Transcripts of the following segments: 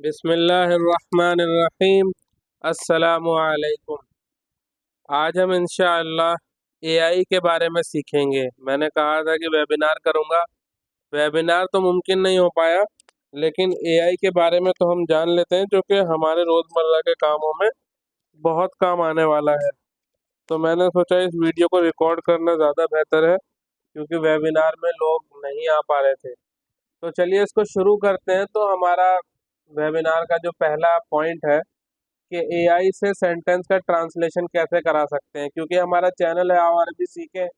बिस्मिल्लाहिर्रहमानिर्रहीम। अस्सलामु अलैकुम। आज हम इंशाअल्लाह एआई के बारे में सीखेंगे। मैंने कहा था कि वेबिनार करूंगा। वेबिनार तो मुमकिन नहीं हो पाया, लेकिन एआई के बारे में तो हम जान लेते हैं, जो कि हमारे रोज़मर्रा के कामों में बहुत काम आने वाला है। तो मैंने सोचा इस वीडियो को रिकॉर्ड करना ज़्यादा बेहतर है, क्योंकि वेबिनार में लोग नहीं आ पा रहे थे। तो चलिए इसको शुरू करते हैं। तो हमारा वेबिनार का जो पहला पॉइंट है कि एआई से सेंटेंस का ट्रांसलेशन कैसे करा सकते हैं, क्योंकि हमारा चैनल है आओ अरबी सीखें।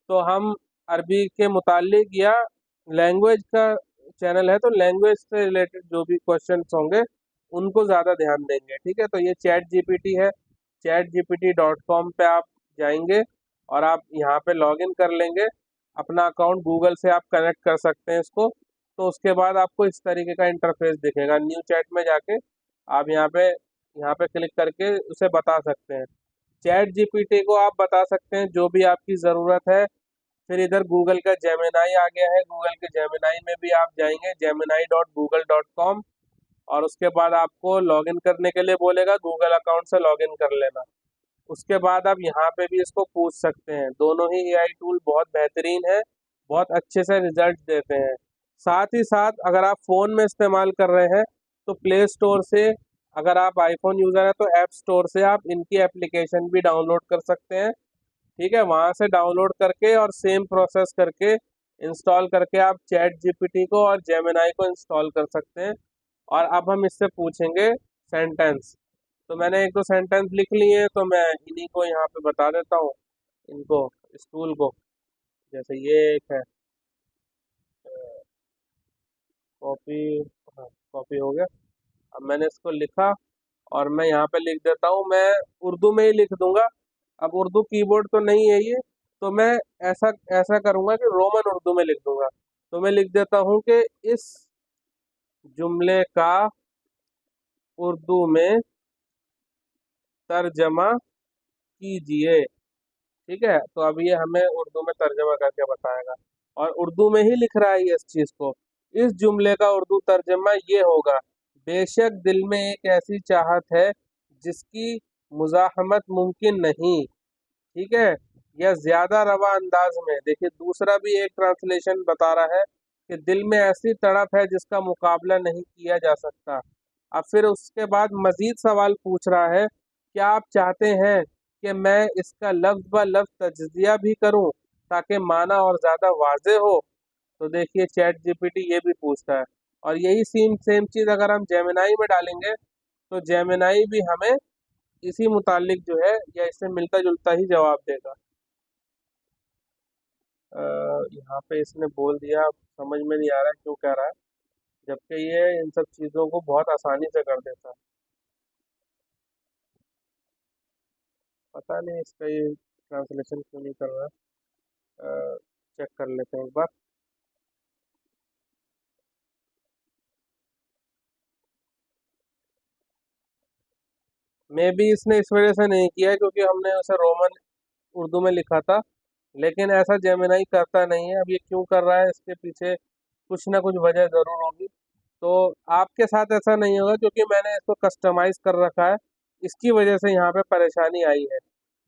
तो हम अरबी के मुतालिक या लैंग्वेज का चैनल है, तो लैंग्वेज से रिलेटेड जो भी क्वेश्चंस होंगे उनको ज़्यादा ध्यान देंगे। ठीक है, तो ये चैट जीपीटी है। chatgpt.com पे आप जाएंगे और आप यहाँ पे लॉगिन कर लेंगे अपना अकाउंट। गूगल से आप कनेक्ट कर सकते हैं इसको। तो उसके बाद आपको इस तरीके का इंटरफेस दिखेगा। न्यू चैट में जाके आप यहाँ पे क्लिक करके उसे बता सकते हैं। चैट जीपीटी को आप बता सकते हैं जो भी आपकी ज़रूरत है। फिर इधर गूगल का जेमिनाई आ गया है। गूगल के जेमिनाई में भी आप जाएंगे gemini.google.com, और उसके बाद आपको लॉगिन करने के लिए बोलेगा, गूगल अकाउंट से लॉगिन कर लेना। उसके बाद आप यहाँ पे भी इसको पूछ सकते हैं। दोनों ही एआई टूल बहुत बेहतरीन है, बहुत अच्छे से रिजल्ट देते हैं। साथ ही साथ अगर आप फ़ोन में इस्तेमाल कर रहे हैं तो प्ले स्टोर से, अगर आप आईफोन यूज़र हैं तो ऐप स्टोर से आप इनकी एप्लीकेशन भी डाउनलोड कर सकते हैं। ठीक है, वहाँ से डाउनलोड करके और सेम प्रोसेस करके इंस्टॉल करके आप चैट जीपीटी को और जेमिनाई को इंस्टॉल कर सकते हैं। और अब हम इससे पूछेंगे सेंटेंस। तो मैंने एक दो सेंटेंस लिख लिए हैं, तो मैं इन्हीं को यहाँ पे बता देता हूँ इनको, स्कूल को। जैसे ये एक है कॉपी। हाँ, कॉपी हो गया। अब मैंने इसको लिखा और मैं यहाँ पे लिख देता हूँ। मैं उर्दू में ही लिख दूंगा। अब उर्दू कीबोर्ड तो नहीं है ये, तो मैं ऐसा ऐसा करूँगा कि रोमन उर्दू में लिख दूंगा। तो मैं लिख देता हूँ कि इस जुमले का उर्दू में तर्जमा कीजिए। ठीक है, तो अब ये हमें उर्दू में तर्जमा करके बताएगा, और उर्दू में ही लिख रहा है ये इस चीज़ को। इस जुमले का उर्दू तर्जमा ये होगा, बेशक दिल में एक ऐसी चाहत है जिसकी मुज़ाहमत मुमकिन नहीं। ठीक है, या ज़्यादा रवा अंदाज में। देखिए दूसरा भी एक ट्रांसलेशन बता रहा है कि दिल में ऐसी तड़प है जिसका मुकाबला नहीं किया जा सकता। अब फिर उसके बाद मज़ीद सवाल पूछ रहा है, क्या आप चाहते हैं कि मैं इसका लफ्ज़ ब लफ्ज़ तज्ज़िया भी करूं ताकि माना और ज़्यादा वाज़े हो। तो देखिए चैट जीपीटी ये भी पूछता है, और यही सेम सेम चीज़ अगर हम जेमिनाई में डालेंगे तो जेमिनाई भी हमें इसी मुतालिक जो है या इससे मिलता जुलता ही जवाब देगा। यहाँ पे इसने बोल दिया, अब समझ में नहीं आ रहा है क्यों कह रहा है, जबकि ये इन सब चीज़ों को बहुत आसानी से कर देता है। पता नहीं इसका ये ट्रांसलेशन क्यों नहीं कर रहा है। चेक कर लेते हैं एक बार। मे बी इसने इस वजह से नहीं किया है क्योंकि हमने उसे रोमन उर्दू में लिखा था, लेकिन ऐसा जेमिनाई करता नहीं है। अब ये क्यों कर रहा है, इसके पीछे कुछ ना कुछ वजह ज़रूर होगी। तो आपके साथ ऐसा नहीं होगा क्योंकि मैंने इसको कस्टमाइज़ कर रखा है, इसकी वजह से यहाँ पे परेशानी आई है।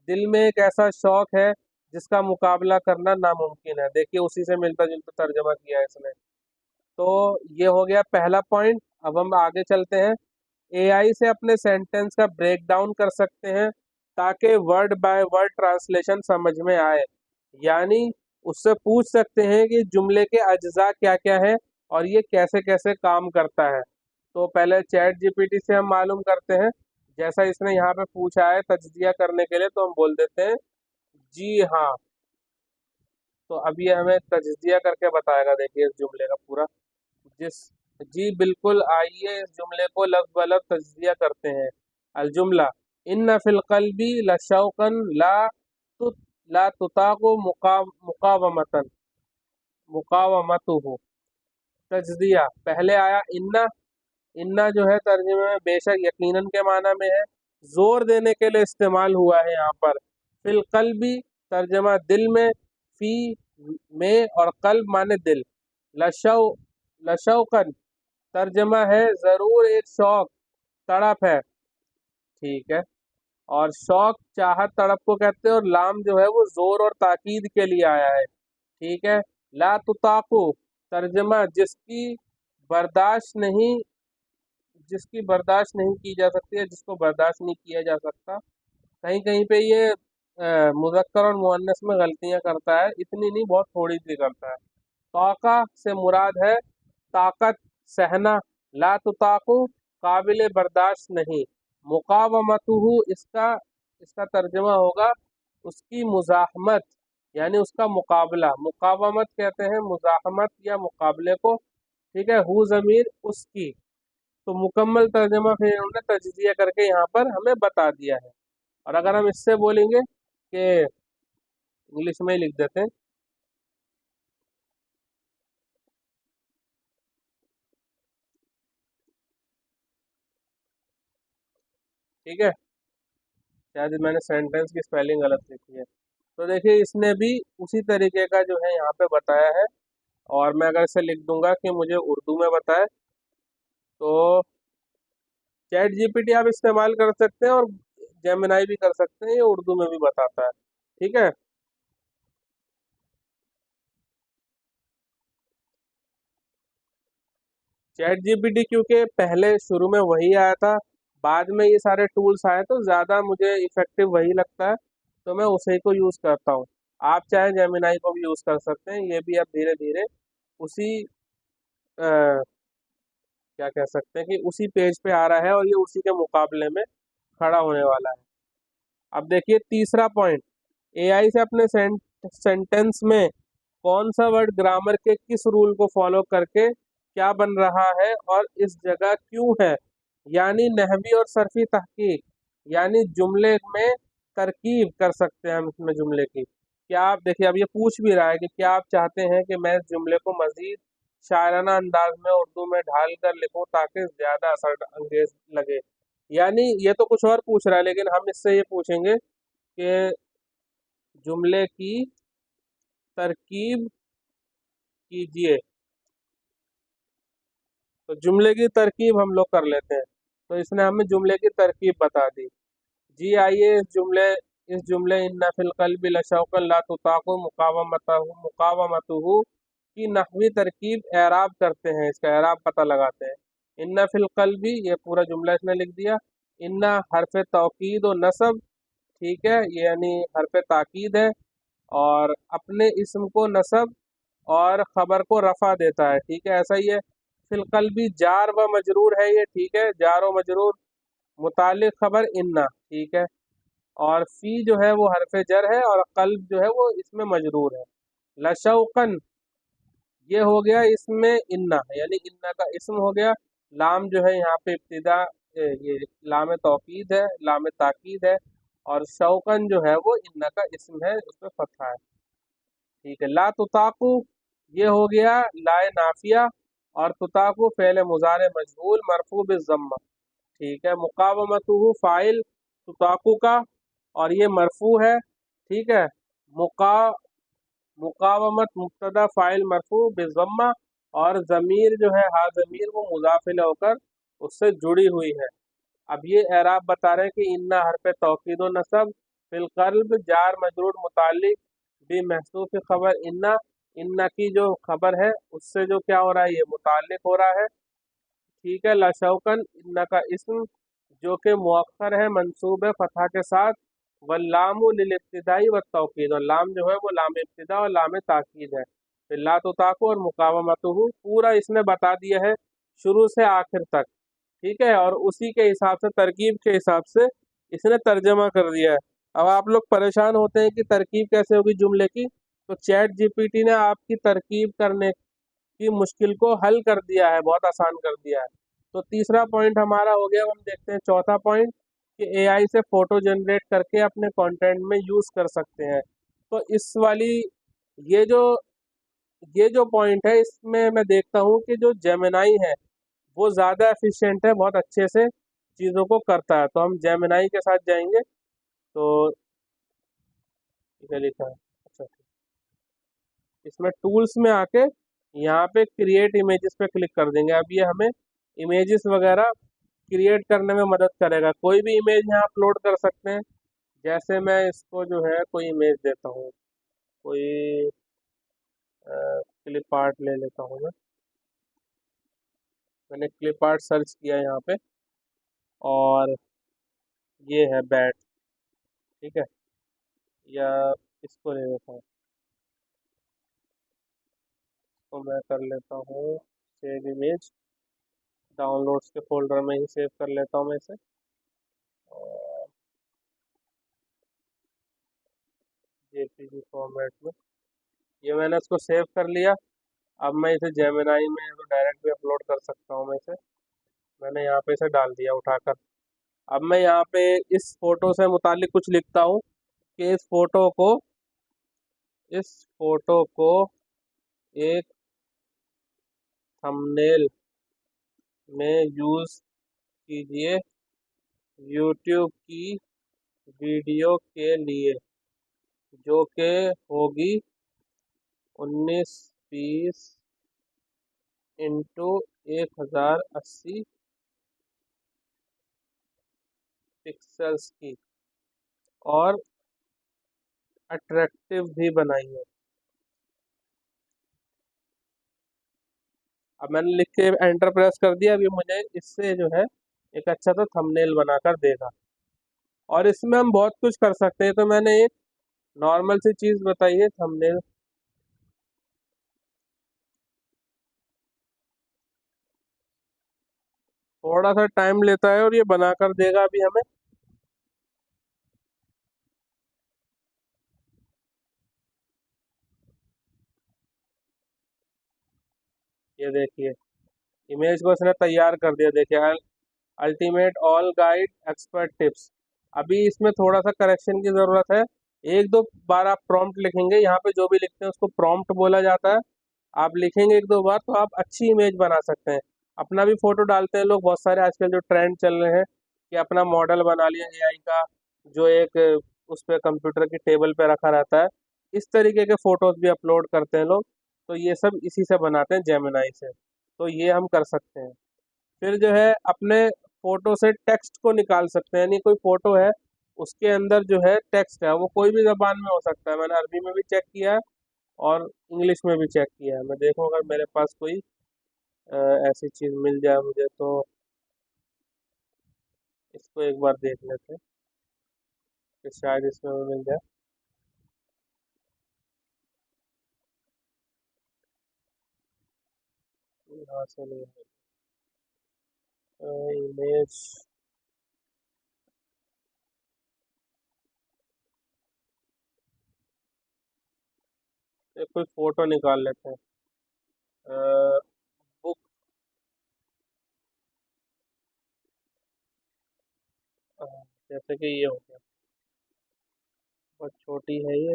दिल में एक ऐसा शौक है जिसका मुकाबला करना नामुमकिन है। देखिए उसी से मिलता जुलता तर्जमा किया है इसने। तो ये हो गया पहला पॉइंट। अब हम आगे चलते हैं। एआई से अपने सेंटेंस का ब्रेक डाउन कर सकते हैं ताकि वर्ड बाय वर्ड ट्रांसलेशन समझ में आए। यानी उससे पूछ सकते हैं कि जुमले के अज्जा क्या क्या है और ये कैसे कैसे काम करता है। तो पहले चैट जीपीटी से हम मालूम करते हैं। जैसा इसने यहाँ पे पूछा है तज्जिया करने के लिए, तो हम बोल देते हैं जी हाँ। तो अब ये हमें तज्जिया करके बताएगा। देखिए इस जुमले का पूरा, जिस जी बिल्कुल, आइए इस जुमले को लफ्ज़ ब लफ्ज़ तज्जिया करते हैं। अलजुमला, इन्न फिल क़ल्बि लशौक़न तुत ला तुताक़ु मुक़ावमतन मुक़ावमतुहु। तज्जिया, पहले आया इन्ना। इन्ना जो है तर्जुमे में बेशक यकीनन के माना में है, जोर देने के लिए इस्तेमाल हुआ है यहाँ पर। फिल क़ल्बि, तर्जमा दिल में। फी, में, और क़ल्ब माने दिल। लशौ लशौक़न, तर्जमा है जरूर एक शौक तड़प है, ठीक है। और शौक चाहत तड़प को कहते हैं, और लाम जो है वो जोर और ताकीद के लिए आया है, ठीक है। ला तुताकू, तर्जमा जिसकी बर्दाश्त नहीं की जा सकती है, जिसको बर्दाश्त नहीं किया जा सकता। कहीं कहीं पे ये मुज़क्कर और मुअन्नस में गलतियां करता है, इतनी नहीं, बहुत थोड़ी सी करता है। तौका से मुराद है ताकत, सहना। ला तुताकू, काबिल बर्दाश्त नहीं। मुकावमतुहु, इसका इसका तर्जमा होगा उसकी मुज़ाहमत, यानी उसका मुकाबला। मुकावमत कहते हैं मुज़ाहमत या मुकाबले को, ठीक है। हु ज़मीर उसकी। तो मुकम्मल तर्जमा फिर इन्होंने तजज़िया करके यहाँ पर हमें बता दिया है। और अगर हम इससे बोलेंगे कि इंग्लिश में ही लिख देते हैं, ठीक है। शायद मैंने सेंटेंस की स्पेलिंग गलत लिखी है। तो देखिए इसने भी उसी तरीके का जो है यहाँ पे बताया है। और मैं अगर इसे लिख दूंगा कि मुझे उर्दू में बताए, तो चैट जीपीटी आप इस्तेमाल कर सकते हैं, और जेमिनाई भी कर सकते हैं, ये उर्दू में भी बताता है, ठीक है। चैट जीपीटी क्योंकि पहले शुरू में वही आया था, बाद में ये सारे टूल्स आए, तो ज़्यादा मुझे इफेक्टिव वही लगता है, तो मैं उसी को यूज़ करता हूँ। आप चाहे जेमिनाई को भी यूज़ कर सकते हैं, ये भी अब धीरे धीरे उसी क्या कह सकते हैं कि उसी पेज पे आ रहा है, और ये उसी के मुकाबले में खड़ा होने वाला है। अब देखिए तीसरा पॉइंट, एआई से अपने सेंटेंस में कौन सा वर्ड ग्रामर के किस रूल को फॉलो करके क्या बन रहा है और इस जगह क्यों है, यानी नहवी और सरफी तहकीक, यानी जुमले में तरकीब कर सकते हैं हम इसमें जुमले की। क्या आप देखिए, अब ये पूछ भी रहा है कि क्या आप चाहते हैं कि मैं इस जुमले को मजीद शायराना अंदाज में उर्दू में ढाल कर लिखूं ताकि ज्यादा असर अंगेज लगे। यानी ये तो कुछ और पूछ रहा है, लेकिन हम इससे ये पूछेंगे कि जुमले की तरकीब कीजिए। तो जुमले की तरकीब हम लोग कर लेते हैं। तो इसने हमें जुमले की तरकीब बता दी। जी आइए इस जुमले इन्ना फिल कल्बि लशौकन ला तुताकु मुकावमतहु की नहवी तरकीब एराब करते हैं, इसका एराब पता लगाते हैं। इन्ना फिल कल्बि, ये पूरा जुमला इसने लिख दिया। इन्ना हरफ तौकीद और नसब, ठीक है, ये यानी हरफ ताकीद है, और अपने इस्म को नसब और खबर को रफा देता है, ठीक है, ऐसा ही है। फिल कल्बी जार व मजरूर है ये, ठीक है, जार व मजरूर। मुतालिक खबर इन्ना, ठीक है। और फी जो है वो हरफ जर है, और कल्ब जो है वो इसमें मजरूर है। लशौकन, ये हो गया इसमें इन्ना, यानी इन्ना का इसम हो गया। लाम जो है यहाँ पे इब्तिदा, ये लाम तौकीद है, लाम ताकीद है। और शौकन जो है वो इन्ना का इसम है, उसमें फतहा है, ठीक है। ला तुताकू, ये हो गया लाए नाफिया, और तुताकू फ़ेल मुज़ारे मजहूल मरफू बिज़्ज़म्मा, ठीक है। मुकावमतुहु फ़ाइल तुताकू का, और ये मरफू है, ठीक है। मुका मुकावमत मुब्तदा फ़ाइल मरफू बिज़्ज़म्मा, और ज़मीर जो है हा ज़मीर वो मुज़ाफ़िल होकर उससे जुड़ी हुई है। अब ये एराब बता रहे हैं कि इन्ना हरफ तौकीद व नसब, फिल क़ल्ब जार मजरूर मुताल्लिक बी महसूफ खबर इन्ना, इन्ना की जो खबर है उससे जो क्या हो रहा है, ये मुताल्लिक हो रहा है, ठीक है। लशौकन, इन्ना का इस्म जो कि मुअक्खर है, मंसूब है फतह के साथ। वल्लामु लिल इब्तिदाई व तौकीद, और लाम जो है वो लाम इब्तिदा और लाम ताकीद है। फिर ला तुताकु और मुकावमतुहु पूरा इसने बता दिया है शुरू से आखिर तक, ठीक है। और उसी के हिसाब से, तरकीब के हिसाब से इसने तर्जमा कर दिया है। अब आप लोग परेशान होते हैं कि तरकीब कैसे होगी जुमले की, तो चैट जीपीटी ने आपकी तरकीब करने की मुश्किल को हल कर दिया है, बहुत आसान कर दिया है। तो तीसरा पॉइंट हमारा हो गया। अब हम देखते हैं चौथा पॉइंट, कि एआई से फोटो जनरेट करके अपने कंटेंट में यूज़ कर सकते हैं। तो इस वाली ये जो ये जो पॉइंट है, इसमें मैं देखता हूँ कि जो जेमिनाई है वो ज़्यादा एफिशिएंट है, बहुत अच्छे से चीज़ों को करता है। तो हम जेमिनाई के साथ जाएंगे। तो ये लिखा है, अच्छा, इसमें टूल्स में आके यहाँ पे क्रिएट इमेजेस पे क्लिक कर देंगे। अब ये हमें इमेजेस वगैरह क्रिएट करने में मदद करेगा। कोई भी इमेज यहाँ अपलोड कर सकते हैं। जैसे मैं इसको जो है कोई इमेज देता हूँ, कोई क्लिप आर्ट ले लेता हूँ मैं। मैंने क्लिप आर्ट सर्च किया यहाँ पे, और ये है बैट, ठीक है। या इसको ले लेता हूँ, तो मैं कर लेता हूँ सेव इमेज, डाउनलोड्स के फोल्डर में ही सेव कर लेता हूँ मैं इसे। और जेपीजी फॉर्मेट में ये मैंने इसको सेव कर लिया। अब मैं इसे जेमिनाई में तो डायरेक्ट भी अपलोड कर सकता हूँ मैं इसे। मैंने यहाँ पे इसे डाल दिया उठाकर। अब मैं यहाँ पे इस फोटो से मुतालिक कुछ लिखता हूँ कि इस फोटो को एक थंबनेल में यूज कीजिए यूट्यूब की वीडियो के लिए, जो कि होगी 1920 इंटू 1080 पिक्सल्स की, और अट्रैक्टिव भी बनाइए। अब मैंने लिख के एंटर प्रेस कर दिया। अभी मुझे इससे जो है एक अच्छा सा थंबनेल बनाकर देगा। और इसमें हम बहुत कुछ कर सकते हैं। तो मैंने एक नॉर्मल सी चीज़ बताई है, थंबनेल। थोड़ा सा टाइम लेता है और ये बनाकर देगा अभी हमें। ये देखिए, इमेज को इसने तैयार कर दिया। देखिए, ultimate all guide expert tips. अभी इसमें थोड़ा सा करेक्शन की ज़रूरत है। एक दो बार आप प्रॉम्प्ट लिखेंगे, यहाँ पे जो भी लिखते हैं उसको प्रॉम्प्ट बोला जाता है। आप लिखेंगे एक दो बार तो आप अच्छी इमेज बना सकते हैं। अपना भी फोटो डालते हैं लोग बहुत सारे आजकल, जो ट्रेंड चल रहे हैं कि अपना मॉडल बना लिया एआई का, जो एक उस पे कंप्यूटर की टेबल पे रखा रहता है। इस तरीके के फोटोज भी अपलोड करते हैं लोग। तो ये सब इसी से बनाते हैं, जेमिनाई से। तो ये हम कर सकते हैं। फिर जो है अपने फोटो से टेक्स्ट को निकाल सकते हैं। यानी कोई फोटो है, उसके अंदर जो है टेक्स्ट है, वो कोई भी जबान में हो सकता है। मैंने अरबी में भी चेक किया है और इंग्लिश में भी चेक किया है। मैं देखूँ अगर मेरे पास कोई अ, ऐसी चीज़ मिल जाए मुझे, तो इसको एक बार देख लेते हैं कि शायद इसमें वो मिल जाए। यहाँ से नहीं है इमेज। कोई फोटो निकाल लेते हैं। बुक, जैसे कि ये हो गया, बहुत छोटी है ये।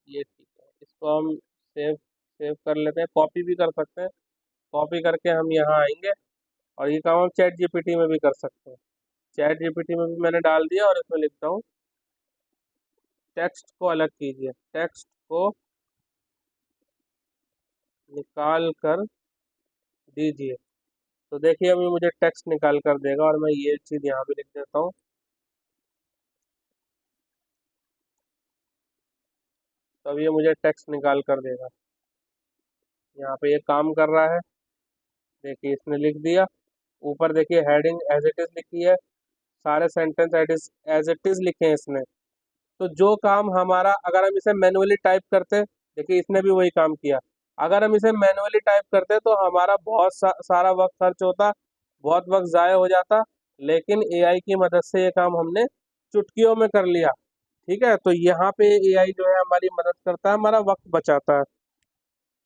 ये ठीक है, इसको हम सेव सेव कर लेते हैं। कॉपी भी कर सकते हैं। कॉपी करके हम यहाँ आएंगे, और ये काम हम चैट जीपीटी में भी कर सकते हैं। चैट जीपीटी में भी मैंने डाल दिया, और इसमें लिखता हूँ टेक्स्ट को अलग कीजिए, टेक्स्ट को निकाल कर दीजिए। तो देखिए अभी मुझे टेक्स्ट निकाल कर देगा, और मैं ये चीज़ यहाँ भी लिख देता हूँ। तो अब ये मुझे टेक्स्ट निकाल कर देगा। यहाँ पे ये काम कर रहा है। देखिए इसने लिख दिया। ऊपर देखिए हेडिंग एज इट इज़ लिखी है। सारे सेंटेंस एज इट इज़ लिखे हैं इसने। तो जो काम हमारा, अगर हम इसे मैनुअली टाइप करते, देखिए इसने भी वही काम किया। अगर हम इसे मैनुअली टाइप करते तो हमारा बहुत सारा वक्त खर्च होता, बहुत वक्त ज़ाया हो जाता। लेकिन एआई की मदद से ये काम हमने चुटकियों में कर लिया। ठीक है, तो यहाँ पे एआई जो है हमारी मदद करता है, हमारा वक्त बचाता है।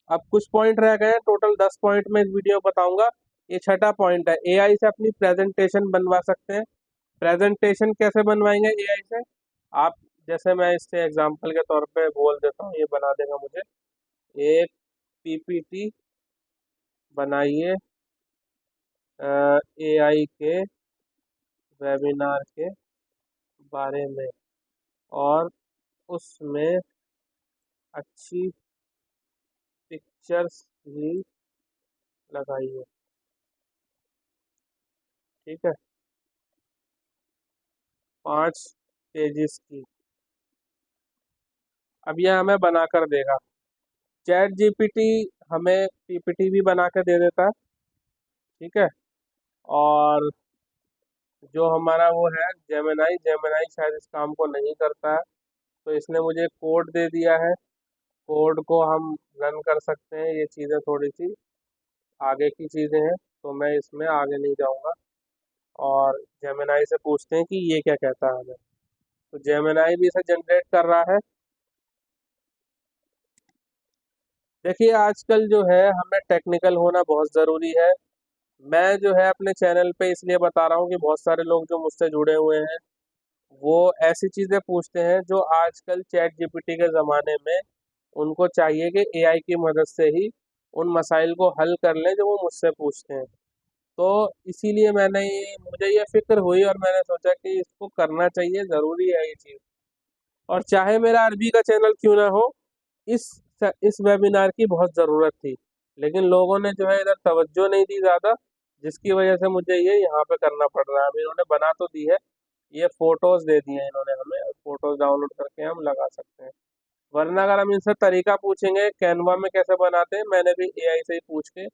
अब कुछ पॉइंट रह गए हैं, टोटल 10 पॉइंट में इस वीडियो बताऊंगा। ये छठा पॉइंट है, एआई से अपनी प्रेजेंटेशन बनवा सकते हैं। प्रेजेंटेशन कैसे बनवाएंगे एआई से? आप, जैसे मैं इससे एग्जांपल के तौर पे बोल देता हूँ, ये बना देगा मुझे एक पीपीटी बनाइए एआई के वेबिनार के बारे में, और उसमें अच्छी पिक्चर्स भी लगाइए। ठीक है, 5 पेजेस की। अब यह हमें बना कर देगा। चैट जीपीटी हमें पीपीटी भी बना के दे देता है। ठीक है, और जो हमारा वो है जेमिनाई, जेमिनाई शायद इस काम को नहीं करता है, तो इसने मुझे कोड दे दिया है। कोड को हम रन कर सकते हैं। ये चीज़ें थोड़ी सी आगे की चीज़ें हैं, तो मैं इसमें आगे नहीं जाऊंगा। और जेमिनाई से पूछते हैं कि ये क्या कहता है हमें। तो जेमिनाई भी इसे जनरेट कर रहा है। देखिए, आजकल जो है हमें टेक्निकल होना बहुत ज़रूरी है। मैं जो है अपने चैनल पे इसलिए बता रहा हूँ कि बहुत सारे लोग जो मुझसे जुड़े हुए हैं वो ऐसी चीज़ें पूछते हैं जो आजकल चैट जीपीटी के ज़माने में उनको चाहिए कि एआई की मदद से ही उन मसाइल को हल कर लें जो वो मुझसे पूछते हैं। तो इसीलिए मुझे ये फिक्र हुई और मैंने सोचा कि इसको करना चाहिए, ज़रूरी है ये चीज़। और चाहे मेरा अरबी का चैनल क्यों ना हो, इस इस वेबिनार की बहुत ज़रूरत थी। लेकिन लोगों ने जो है इधर तवज्जो नहीं दी ज़्यादा, जिसकी वजह से मुझे ये यहाँ पे करना पड़ रहा है। अभी इन्होंने बना तो दी है, ये फोटोज़ दे दिए हैं इन्होंने हमें, फोटोज़ डाउनलोड करके हम लगा सकते हैं। वरना अगर हम इनसे तरीका पूछेंगे कैनवा में कैसे बनाते हैं, मैंने भी एआई से ही पूछ के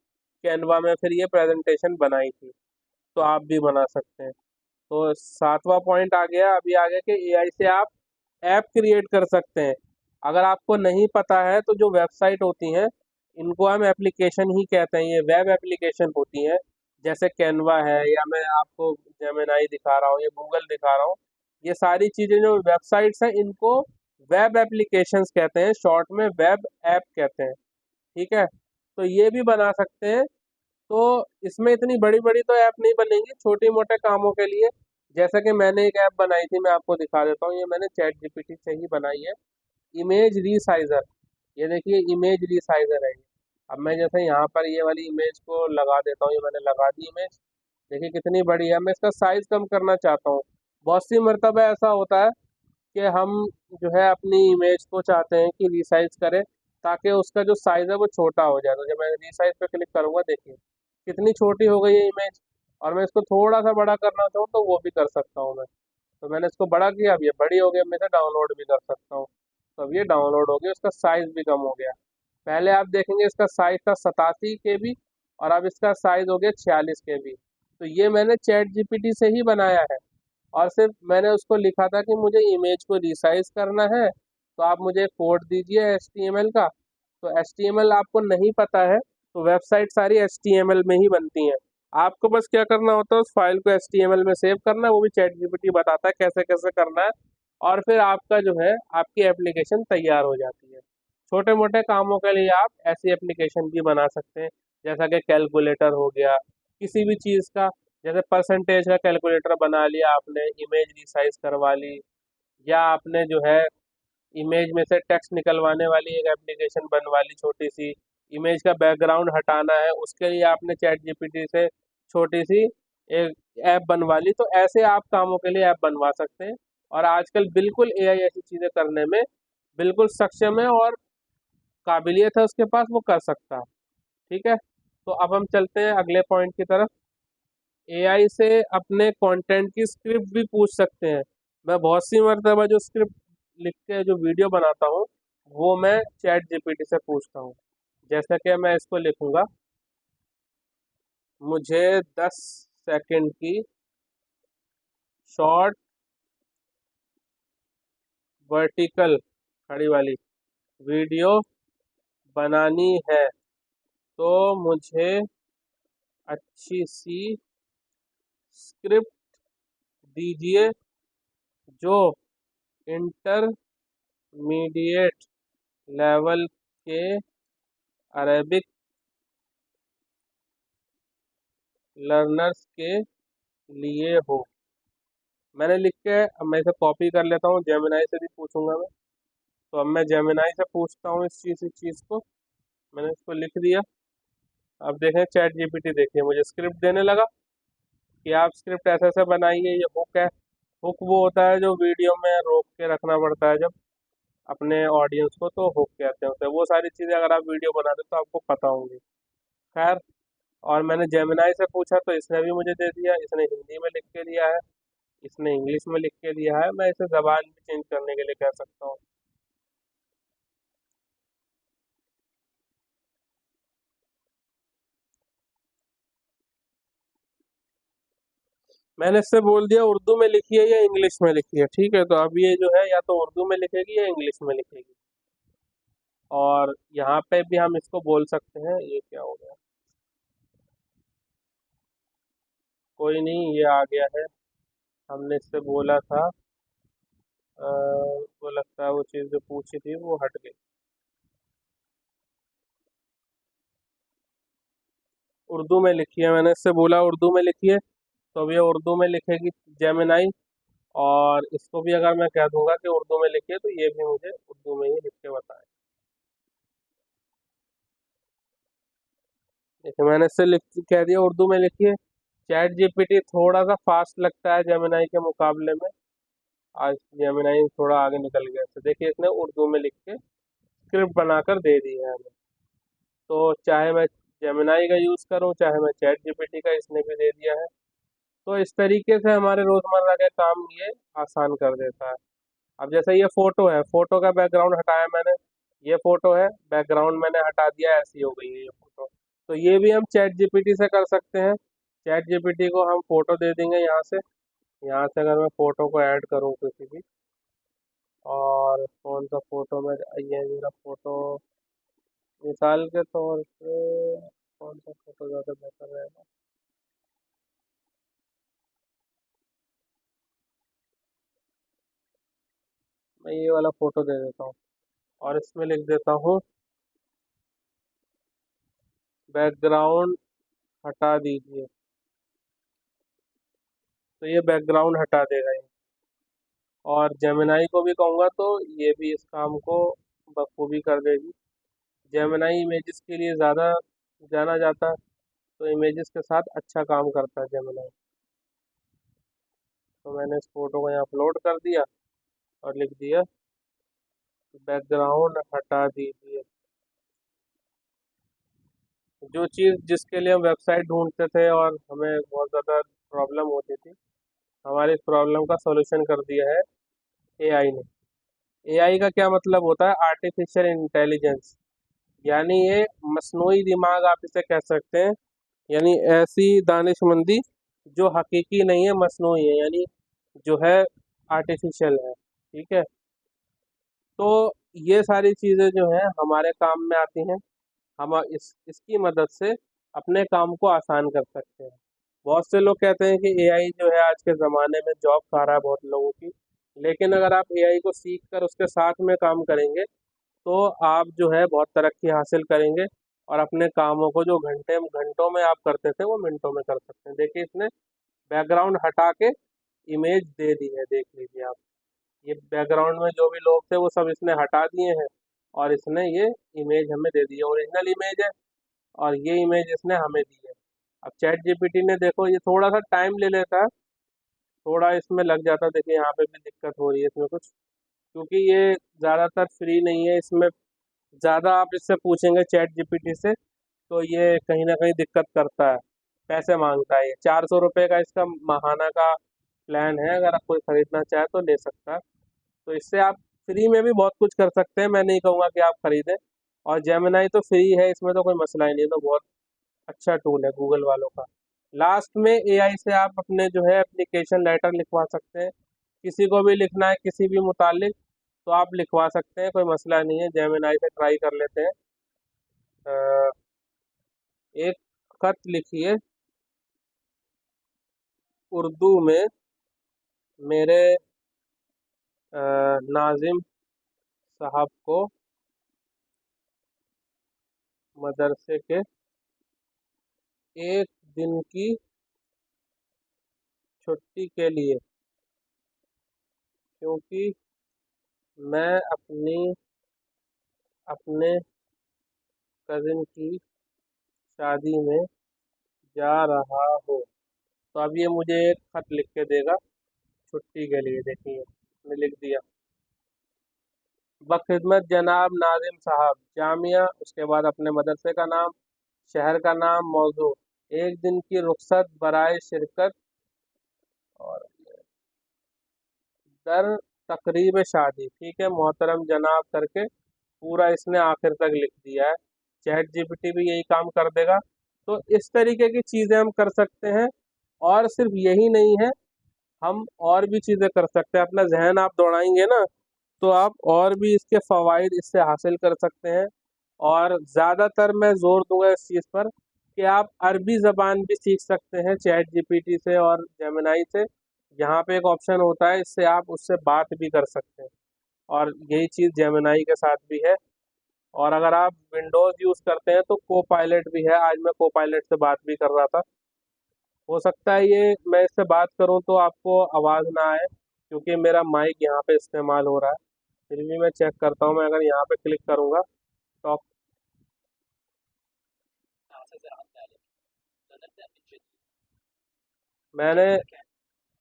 कैनवा में फिर ये प्रेजेंटेशन बनाई थी, तो आप भी बना सकते हैं। तो 7वां पॉइंट आ गया, अभी आ गया कि एआई से आप ऐप क्रिएट कर सकते हैं। अगर आपको नहीं पता है तो जो वेबसाइट होती हैं इनको हम एप्लीकेशन ही कहते हैं। ये वेब एप्लीकेशन होती हैं, जैसे कैनवा है, या मैं आपको जेमिनाई दिखा रहा हूँ, या गूगल दिखा रहा हूँ। ये सारी चीज़ें जो वेबसाइट्स हैं इनको वेब एप्लीकेशंस कहते हैं, शॉर्ट में वेब ऐप कहते हैं। ठीक है, तो ये भी बना सकते हैं। तो इसमें इतनी बड़ी बड़ी तो ऐप नहीं बनेंगी, छोटे मोटे कामों के लिए। जैसा कि मैंने एक ऐप बनाई थी, मैं आपको दिखा देता हूँ। ये मैंने चैट जीपीटी से ही बनाई है, इमेज रीसाइजर। ये देखिए, इमेज रीसाइजर है ये। अब मैं जैसे यहाँ पर ये वाली इमेज को लगा देता हूँ, ये मैंने लगा दी इमेज। देखिए कितनी बड़ी है। मैं इसका साइज कम करना चाहता हूँ। बहुत सी मर्तबा ऐसा होता है कि हम जो है अपनी इमेज को चाहते हैं कि रीसाइज करें, ताकि उसका जो साइज है वो छोटा हो जाए। तो जब मैं रीसाइज पे क्लिक करूंगा, देखिए कितनी छोटी हो गई है इमेज। और मैं इसको थोड़ा सा बड़ा करना चाहूँ तो वो भी कर सकता हूँ मैं। तो मैंने इसको बड़ा किया, अब ये बड़ी हो गई। अब मैं इसे डाउनलोड भी कर सकता हूँ, तो अब ये डाउनलोड हो गया, उसका साइज भी कम हो गया। पहले आप देखेंगे इसका साइज था 87 KB, और अब इसका साइज हो गया 46 KB। तो ये मैंने चैट जीपीटी से ही बनाया है। और सिर्फ मैंने उसको लिखा था कि मुझे इमेज को रिसाइज करना है, तो आप मुझे कोड दीजिए HTML का। तो HTML आपको नहीं पता है, तो वेबसाइट सारी HTML में ही बनती हैं। आपको बस क्या करना होता है, उस फाइल को HTML में सेव करना है, वो भी चैट जीपीटी बताता है कैसे कैसे करना है। और फिर आपका जो है आपकी एप्लीकेशन तैयार हो जाती है। छोटे मोटे कामों के लिए आप ऐसी एप्लीकेशन भी बना सकते हैं, जैसा कि कैलकुलेटर हो गया, किसी भी चीज़ का। जैसे परसेंटेज का कैलकुलेटर बना लिया आपने, इमेज रिसाइज करवा ली, या आपने जो है इमेज में से टेक्स्ट निकलवाने वाली एक एप्लीकेशन बनवा ली छोटी सी। इमेज का बैकग्राउंड हटाना है, उसके लिए आपने चैट जीपीटी से छोटी सी एक ऐप बनवा ली। तो ऐसे आप कामों के लिए ऐप बनवा सकते हैं। और आजकल बिल्कुल एआई ऐसी चीज़ें करने में बिल्कुल सक्षम है, और काबिलियत है उसके पास, वो कर सकता है। ठीक है, तो अब हम चलते हैं अगले पॉइंट की तरफ। एआई से अपने कंटेंट की स्क्रिप्ट भी पूछ सकते हैं। मैं बहुत सी मरतबा जो स्क्रिप्ट लिख के जो वीडियो बनाता हूँ, वो मैं चैट जीपीटी से पूछता हूँ। जैसा कि मैं इसको लिखूंगा, मुझे 10 सेकंड की शॉर्ट वर्टिकल खड़ी वाली वीडियो बनानी है, तो मुझे अच्छी सी स्क्रिप्ट दीजिए जो इंटरमीडिएट लेवल के अरेबिक लर्नर्स के लिए हो। मैंने लिख के, अब मैं इसे कॉपी कर लेता हूँ, जेमिनाई से भी पूछूंगा मैं। तो अब मैं जेमिनाई से पूछता हूँ इस चीज़ को। मैंने इसको लिख दिया। अब देखें चैट जीपीटी, देखिए मुझे स्क्रिप्ट देने लगा कि आप स्क्रिप्ट ऐसे ऐसे बनाइए। ये हुक है। हुक वो होता है जो वीडियो में रोक के रखना पड़ता है जब। अपने ऑडियंस को, तो हुक कहते हैं उसे। वो सारी चीज़ें अगर आप वीडियो बनाते हो तो आपको पता होंगी। खैर, और मैंने जेमिनाई से पूछा तो इसने भी मुझे दे दिया। इसने हिंदी में लिख के दिया है, इसने इंग्लिश में लिख के दिया है। मैं इसे जबान भी चेंज करने के लिए कह सकता हूँ। मैंने इससे बोल दिया उर्दू में लिखिए या इंग्लिश में लिखिए, ठीक है। तो अब ये जो है या तो उर्दू में लिखेगी या इंग्लिश में लिखेगी। और यहाँ पे भी हम इसको बोल सकते हैं, ये क्या हो गया, कोई नहीं, ये आ गया है। हमने इससे बोला था, वो लगता है वो चीज़ जो पूछी थी वो हट गई। उर्दू में लिखिए, मैंने इससे बोला उर्दू में लिखिए, तो अब ये उर्दू में लिखेगी जेमिनाई। और इसको भी अगर मैं कह दूंगा कि उर्दू में लिखिए तो ये भी मुझे उर्दू में ही लिख के बताए। देखिए, मैंने इससे लिख कह दिया उर्दू में लिखिए। चैट जीपीटी थोड़ा सा फास्ट लगता है जेमिनाई के मुकाबले में। आज जेमिनाई थोड़ा आगे निकल गया। तो देखिए, इसने उर्दू में लिख के स्क्रिप्ट बनाकर दे दी है हमें। तो चाहे मैं जेमिनाई का यूज़ करूं, चाहे मैं चैट जीपीटी का, इसने भी दे दिया है। तो इस तरीके से हमारे रोज़मर्रा के काम ये आसान कर देता है। अब जैसे ये फोटो है, फोटो का बैकग्राउंड हटाया मैंने, ये फोटो है, बैकग्राउंड मैंने हटा दिया, ऐसी हो गई है ये फोटो। तो ये भी हम चैट जीपीटी से कर सकते हैं। चैट जीपीटी को हम फोटो दे देंगे यहाँ से। यहाँ से अगर मैं फोटो को ऐड करूँ किसी भी, और कौन सा फोटो में, ये मेरा फोटो, मिसाल के तौर पे कौन सा फोटो ज़्यादा बेहतर रहेगा। मैं ये वाला फोटो दे देता हूँ और इसमें लिख देता हूँ बैकग्राउंड हटा दीजिए। तो ये बैकग्राउंड हटा देगा ये। और जेमिनाई को भी कहूँगा तो ये भी इस काम को बखूबी कर देगी। जेमिनाई इमेजेस के लिए ज़्यादा जाना जाता है, तो इमेजेस के साथ अच्छा काम करता है जेमिनाई। तो मैंने इस फोटो को यहाँ अपलोड कर दिया और लिख दिया बैकग्राउंड हटा दीजिए। जो चीज़ जिसके लिए हम वेबसाइट ढूंढते थे और हमें बहुत ज़्यादा प्रॉब्लम होती थी, हमारी इस प्रॉब्लम का सॉल्यूशन कर दिया है एआई ने। एआई का क्या मतलब होता है? Artificial intelligence. यानी ये मसनूई दिमाग आप इसे कह सकते हैं। यानी ऐसी दानिशमंदी जो हकीकी नहीं है, मसनूई है, यानी जो है आर्टिफिशियल है, ठीक है। तो ये सारी चीज़ें जो है हमारे काम में आती हैं। हम इसकी मदद से अपने काम को आसान कर सकते हैं। बहुत से लोग कहते हैं कि एआई जो है आज के ज़माने में जॉब खा रहा है बहुत लोगों की। लेकिन अगर आप एआई को सीख कर उसके साथ में काम करेंगे तो आप जो है बहुत तरक्की हासिल करेंगे। और अपने कामों को जो घंटों में आप करते थे वो मिनटों में कर सकते हैं। देखिए, इसने बैकग्राउंड हटा के इमेज दे दी है, देख लीजिए आप। ये बैकग्राउंड में जो भी लोग थे वो सब इसने हटा दिए हैं और इसने ये इमेज हमें दे दी है, ओरिजिनल इमेज है। और ये इमेज इसने हमें दी है। अब चैट जीपीटी ने, देखो, ये थोड़ा सा टाइम ले लेता है, थोड़ा इसमें लग जाता है। देखिए, यहाँ पे भी दिक्कत हो रही है इसमें कुछ, क्योंकि ये ज़्यादातर फ्री नहीं है। इसमें ज़्यादा आप इससे पूछेंगे चैट जीपीटी से तो ये कहीं ना कहीं दिक्कत करता है, पैसे मांगता है। ये 400 रुपये का इसका माहाना का प्लान है, अगर आप कोई ख़रीदना चाहे तो ले सकता है। तो इससे आप फ्री में भी बहुत कुछ कर सकते हैं, मैं नहीं कहूँगा कि आप खरीदें। और जेमिनाई तो फ्री है, इसमें तो कोई मसला ही नहीं है, तो बहुत अच्छा टूल है गूगल वालों का। लास्ट में एआई से आप अपने जो है एप्लीकेशन लेटर लिखवा सकते हैं। किसी को भी लिखना है किसी भी मुतालिक, तो आप लिखवा सकते हैं, कोई मसला नहीं है। जेमिनाई से ट्राई कर लेते हैं। अ, एक खत लिखिए उर्दू में मेरे नाजिम साहब को मदरसे के एक दिन की छुट्टी के लिए, क्योंकि मैं अपने कजिन की शादी में जा रहा हूँ। तो अब ये मुझे एक खत लिख के देगा छुट्टी के लिए। देखिए, मैंने लिख दिया बखिदमत जनाब नाजिम साहब, जामिया, उसके बाद अपने मदरसे का नाम, शहर का नाम, मौजू, एक दिन की रुख्सत बराए शिरकत, और दर तकरीब शादी। ठीक है, मोहतरम जनाब करके पूरा इसने आखिर तक लिख दिया है। चैट जीपीटी भी यही काम कर देगा। तो इस तरीके की चीज़ें हम कर सकते हैं। और सिर्फ यही नहीं है, हम और भी चीज़ें कर सकते हैं। अपना जहन आप दौड़ाएंगे ना, तो आप और भी इसके फ़वाइद इससे हासिल कर सकते हैं। और ज़्यादातर मैं ज़ोर दूंगा इस चीज़ पर कि आप अरबी ज़बान भी सीख सकते हैं चैट जीपीटी से और जेमिनाई से। यहाँ पे एक ऑप्शन होता है, इससे आप उससे बात भी कर सकते हैं। और यही चीज़ जेमिनाई के साथ भी है। और अगर आप विंडोज़ यूज़ करते हैं तो को पायलट भी है। आज मैं को पायलट से बात भी कर रहा था। हो सकता है ये मैं इससे बात करूं तो आपको आवाज़ ना आए, क्योंकि मेरा माइक यहाँ पे इस्तेमाल हो रहा है। फिर भी मैं चेक करता हूँ। मैं अगर यहाँ पे क्लिक करूँगा तो मैंने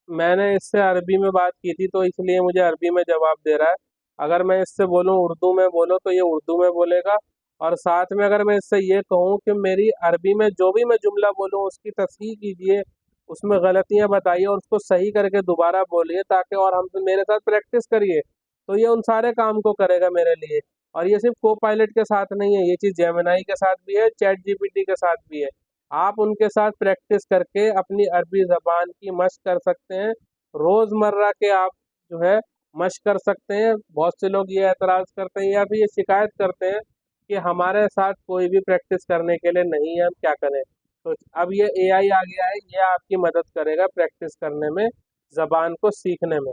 मैंने इससे अरबी में बात की थी, तो इसलिए मुझे अरबी में जवाब दे रहा है। अगर मैं इससे बोलूँ उर्दू में बोलो तो ये उर्दू में बोलेगा। और साथ में अगर मैं इससे ये कहूँ कि मेरी अरबी में जो भी मैं जुमला बोलूँ उसकी तस्हीह कीजिए, उसमें गलतियाँ बताइए और उसको सही करके दोबारा बोलिए, ताकि और हम मेरे साथ प्रैक्टिस करिए, तो ये उन सारे काम को करेगा मेरे लिए। और ये सिर्फ को पायलट के साथ नहीं है, ये चीज़ जेमिनाई के साथ भी है, चैट जीपीटी के साथ भी है। आप उनके साथ प्रैक्टिस करके अपनी अरबी ज़बान की मश्क कर सकते हैं। रोज़मर्रा के आप जो है मश्क कर सकते हैं। बहुत से लोग ये एतराज़ करते हैं या फिर ये शिकायत करते हैं कि हमारे साथ कोई भी प्रैक्टिस करने के लिए नहीं है, हम क्या करें। तो अब ये एआई आ गया है, ये आपकी मदद करेगा प्रैक्टिस करने में, ज़बान को सीखने में।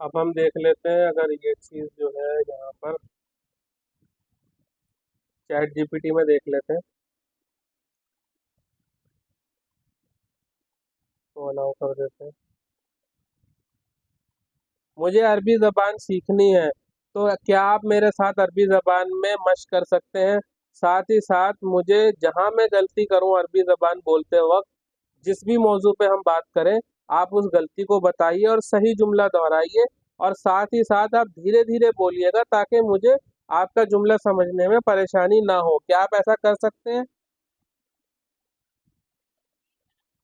अब हम देख लेते हैं, अगर ये चीज़ जो है यहाँ पर चैट जीपीटी में देख लेते हैं तो अलाउ कर देते हैं। मुझे अरबी ज़बान सीखनी है, तो क्या आप मेरे साथ अरबी ज़बान में मश्क कर सकते हैं। साथ ही साथ मुझे जहाँ मैं गलती करूँ अरबी ज़बान बोलते वक्त, जिस भी मौजू पे हम बात करें, आप उस गलती को बताइए और सही जुमला दोहराइए। और साथ ही साथ आप धीरे धीरे बोलिएगा, ताकि मुझे आपका जुमला समझने में परेशानी ना हो। क्या आप ऐसा कर सकते हैं।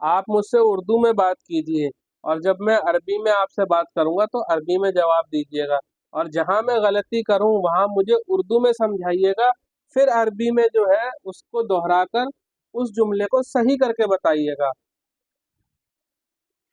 आप मुझसे उर्दू में बात कीजिए, और जब मैं अरबी में आपसे बात करूंगा तो अरबी में जवाब दीजिएगा। और जहां मैं गलती करूं वहां मुझे उर्दू में समझाइएगा। फिर अरबी में जो है उसको दोहराकर उस जुमले को सही करके बताइएगा।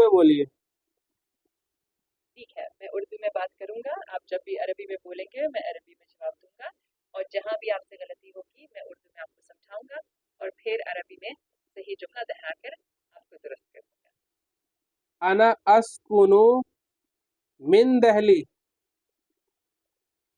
में बोलिए। ठीक है, मैं उर्दू में बात करूंगा। आप जब भी अरबी में बोलेंगे मैं अरबी में जवाब दूंगा, और जहां भी आपसे गलती होगी मैं उर्दू में आपको समझाऊंगा और फिर अरबी में सही जुमला दोहराकर आपको दुरुस्त करूंगा. अना अस्कुनु मिन दहली।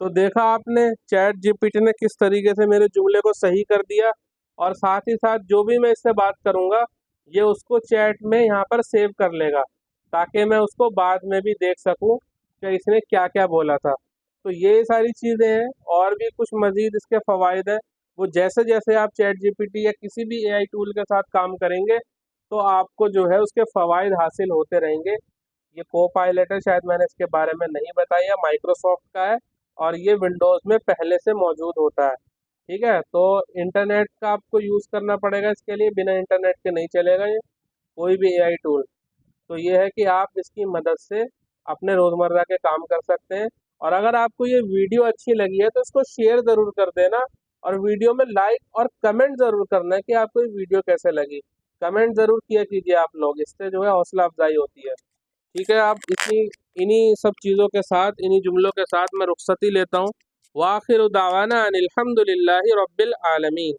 तो देखा आपने चैट जीपीटी ने किस तरीके से मेरे जुमले को सही कर दिया। और साथ ही साथ जो भी मैं इससे बात करूंगा, ये उसको चैट में यहाँ पर सेव कर लेगा, ताकि मैं उसको बाद में भी देख सकूं कि इसने क्या क्या बोला था। तो ये सारी चीज़ें हैं, और भी कुछ मज़ीद इसके फ़वाइद हैं। वो जैसे जैसे आप चैट जीपीटी या किसी भी एआई टूल के साथ काम करेंगे, तो आपको जो है उसके फ़वाइद हासिल होते रहेंगे। ये को पायलट है, शायद मैंने इसके बारे में नहीं बताया, माइक्रोसॉफ्ट का है। और ये विंडोज़ में पहले से मौजूद होता है। ठीक है, तो इंटरनेट का आपको यूज़ करना पड़ेगा इसके लिए, बिना इंटरनेट के नहीं चलेगा ये कोई भी एआई टूल। तो ये है कि आप इसकी मदद से अपने रोज़मर्रा के काम कर सकते हैं। और अगर आपको ये वीडियो अच्छी लगी है तो इसको शेयर ज़रूर कर देना। और वीडियो में लाइक और कमेंट ज़रूर करना है कि आपको ये वीडियो कैसे लगी। कमेंट ज़रूर किया कीजिए आप लोग, इससे जो है हौसला अफजाई होती है। ठीक है, आप इन्हीं सब चीज़ों के साथ, इन्हीं जुमलों के साथ मैं रुखसती लेता हूँ। वाखिर दावाना अनिल हम्दुलिल्लाहि रब्बिल आलमीन।